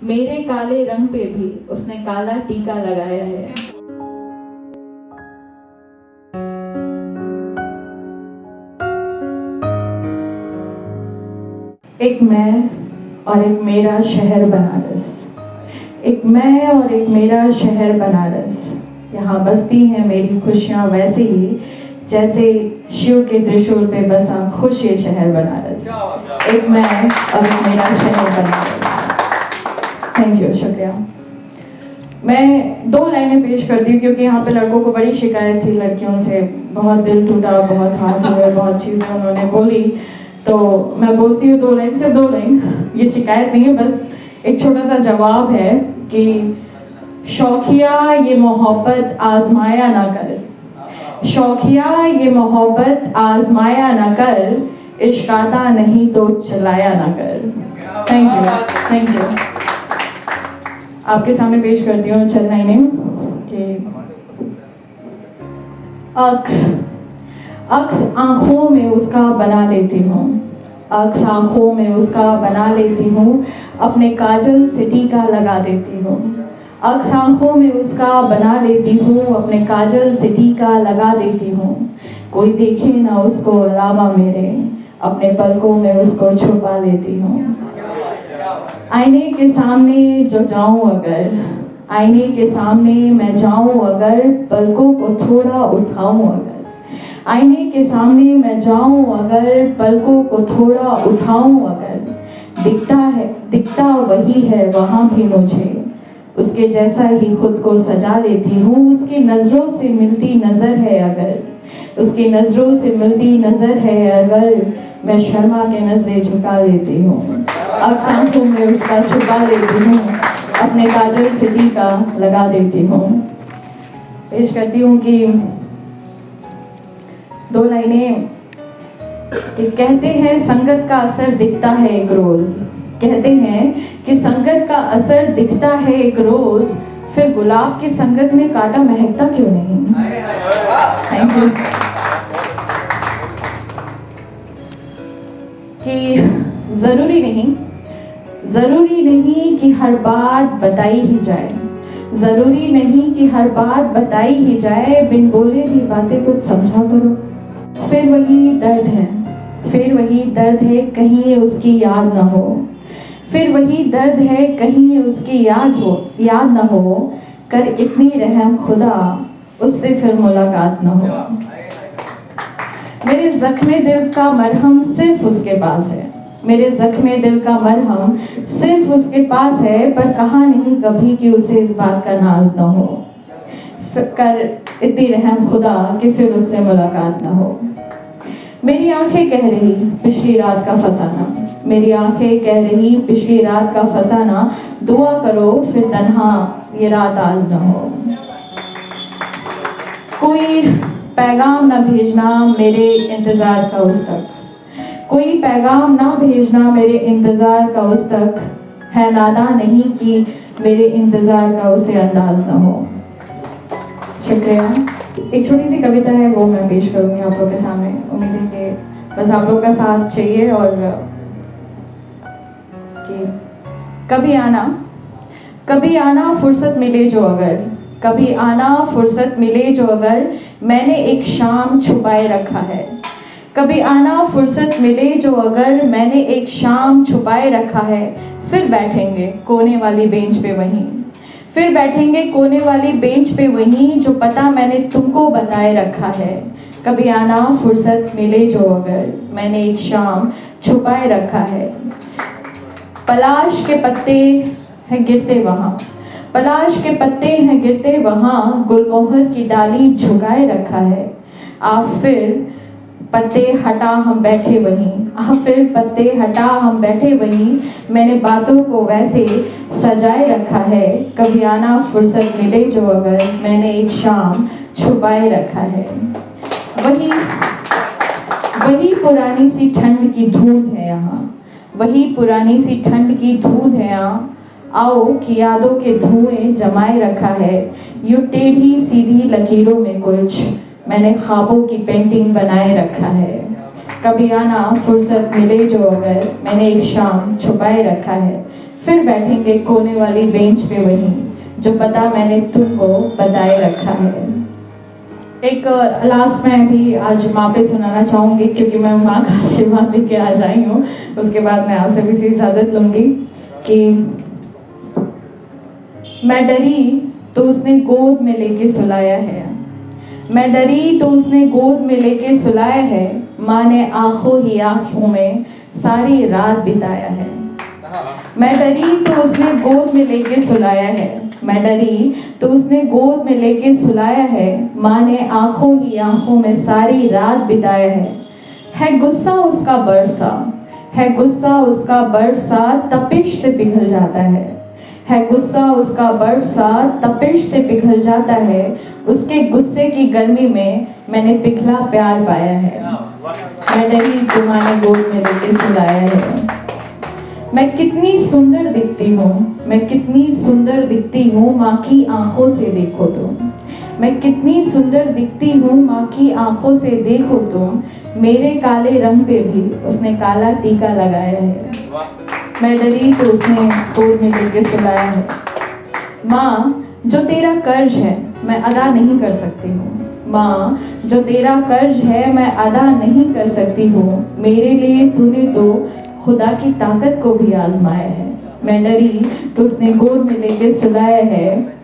मेरे काले रंग पे भी उसने काला टीका लगाया है। एक मैं और एक मेरा शहर बनारस, एक मैं और एक मेरा शहर बनारस। यहाँ बसती हैं मेरी खुशियाँ वैसे ही जैसे शिव के त्रिशूल पे बसा खुश ये शहर बनारस। एक मैं और एक मेरा शहर बनारस। थैंक यू, शुक्रिया। मैं 2 लाइनें पेश करती हूँ क्योंकि यहाँ पे लड़कों को बड़ी शिकायत थी लड़कियों से, बहुत दिल टूटा, बहुत हाथ हुए, बहुत चीज़ें उन्होंने बोली। तो मैं बोलती हूँ 2 लाइन, सिर्फ 2 लाइन। ये शिकायत नहीं है, बस एक छोटा सा जवाब है कि शौकिया ये मोहब्बत आजमाया ना कर, शौकिया ये मोहब्बत आजमाया ना कर, इश्क आता नहीं तो चलाया ना कर। Thank you, thank you. आपके सामने पेश करती हूँ चंद लाइनें कि अक्स आँखों में उसका बना लेती हूँ, अक्स आँखों में उसका बना लेती हूँ, अपने काजल से टीका लगा देती हूँ, अक्स आँखों में उसका बना लेती हूँ, अपने काजल से टीका लगा देती हूँ। कोई देखे ना उसको अलावा मेरे, अपने पलकों में उसको छुपा लेती हूँ। आईने के सामने जो जाऊं अगर, आईने के सामने मैं जाऊं अगर, पलकों को थोड़ा उठाऊं अगर, आईने के सामने मैं जाऊं अगर, पलकों को थोड़ा उठाऊं अगर, दिखता वही है वहाँ भी मुझे, उसके जैसा ही खुद को सजा लेती हूँ। उसकी नज़रों से मिलती नज़र है अगर, उसकी नज़रों से मिलती नज़र है अगर, मैं शर्मा के नज़रें झुका लेती हूँ, अक्स आँखों में उसका छुपा लेती हूँ, अपने काजल से टीका लगा देती हूँ। पेश करती हूँ कि 2 लाइनें कि कहते हैं संगत का असर दिखता है एक रोज़, कहते हैं कि संगत का असर दिखता है एक रोज़, फिर गुलाब की संगत में कांटा महकता क्यों नहीं। Thank you. कि ज़रूरी नहीं कि हर बात बताई ही जाए, ज़रूरी नहीं कि हर बात बताई ही जाए, बिन बोले भी बातें कुछ समझा करो। फिर वही दर्द है, फिर वही दर्द है कहीं ये उसकी याद ना हो, फिर वही दर्द है कहीं ये उसकी याद ना हो, कर इतनी रहम खुदा उससे फिर मुलाकात ना हो। मेरे ज़ख्मे दिल का मरहम सिर्फ उसके पास है, मेरे ज़ख्मे दिल का मरहम सिर्फ उसके पास है, पर कहा नहीं कभी कि उसे इस बात का नाज ना हो, कर इतनी रहम खुदा कि फिर उससे मुलाकात ना हो। मेरी आंखें कह रही पिछली रात का फसाना, मेरी आंखें कह रही पिछली रात का फसाना, दुआ करो फिर तन्हा ये रात आज ना हो। कोई पैगाम ना भेजना मेरे इंतज़ार का उस तक, कोई पैगाम ना भेजना मेरे इंतज़ार का उस तक, है नादा नहीं कि मेरे इंतज़ार का उसे अंदाज ना हो। शुक्रिया। एक छोटी सी कविता है वो मैं पेश करूँगी आप लोग के सामने। उम्मीद है कि बस आप लोग का साथ चाहिए और कि कभी आना फुर्सत मिले जो अगर, कभी आना फुर्सत मिले जो अगर, मैंने एक शाम छुपाए रखा है, कभी आना फुर्सत मिले जो अगर, मैंने एक शाम छुपाए रखा है, फिर बैठेंगे कोने वाली बेंच पे वहीं, फिर बैठेंगे कोने वाली बेंच पे वहीं, जो पता मैंने तुमको बताए रखा है, कभी आना फुर्सत मिले जो अगर, मैंने एक शाम छुपाए रखा है। पलाश के पत्ते हैं गिरते वहाँ, पलाश के पत्ते हैं गिरते वहाँ, गुलमोहर की डाली झुकाए रखा है, आप फिर पत्ते हटा हम बैठे वहीं, फिर पत्ते हटा हम बैठे वहीं, मैंने बातों को वैसे सजाए रखा है, कभी आना फुर्सत मिले जो अगर, मैंने एक शाम छुपाए रखा है। वही पुरानी सी ठंड की धूंध है यहाँ, वही पुरानी सी ठंड की धूंध है यहाँ, आओ कि यादों के धुएं जमाए रखा है, यूं टेढ़ी सीधी लकीरों में कुछ मैंने ख्वाबों की पेंटिंग बनाए रखा है, कभी आना फुर्सत मिले जो अगर, मैंने एक शाम छुपाए रखा है, फिर बैठेंगे कोने वाली बेंच पे वहीं, जो पता मैंने तुमको बताए रखा है। एक लास्ट में भी आज माँ पे सुनाना चाहूँगी, क्योंकि मैं माँ का आशीर्वाद लेके आ जाई हूँ। उसके बाद मैं आपसे भी इजाज़त लूँगी कि मैं डरी तो उसने गोद में लेके सुलाया है, मैं डरी तो उसने गोद में लेके सुलाया है, माँ ने आंखों ही आंखों में सारी रात बिताया है। मैं डरी तो उसने गोद में लेके सुलाया है, मैं डरी तो उसने गोद में लेके सुलाया है, माँ ने आंखों ही आंखों में सारी रात बिताया है गुस्सा उसका बर्फ सा, है गुस्सा उसका बर्फ सा तपिश से पिघल जाता है गुस्सा उसका बर्फ सा तपिश से पिघल जाता है, उसके गुस्से की गर्मी में मैंने पिघला प्यार पाया है। मैं डरी तो माँ ने गोद में लेके सुलाया है। मैं कितनी सुंदर दिखती हूँ, मैं कितनी सुंदर दिखती हूँ माँ की आंखों से देखो तुम, मैं कितनी सुंदर दिखती हूँ माँ की आंखों से देखो तुम, मेरे काले रंग पे भी उसने काला टीका लगाया है। मैं डरी तो उसने गोद में लेके सुलाया है। माँ जो तेरा कर्ज है मैं अदा नहीं कर सकती हूँ, माँ जो तेरा कर्ज है मैं अदा नहीं कर सकती हूँ, मेरे लिए तूने तो खुदा की ताकत को भी आजमाया है। मैं डरी तो उसने गोद में लेके सुलाया है।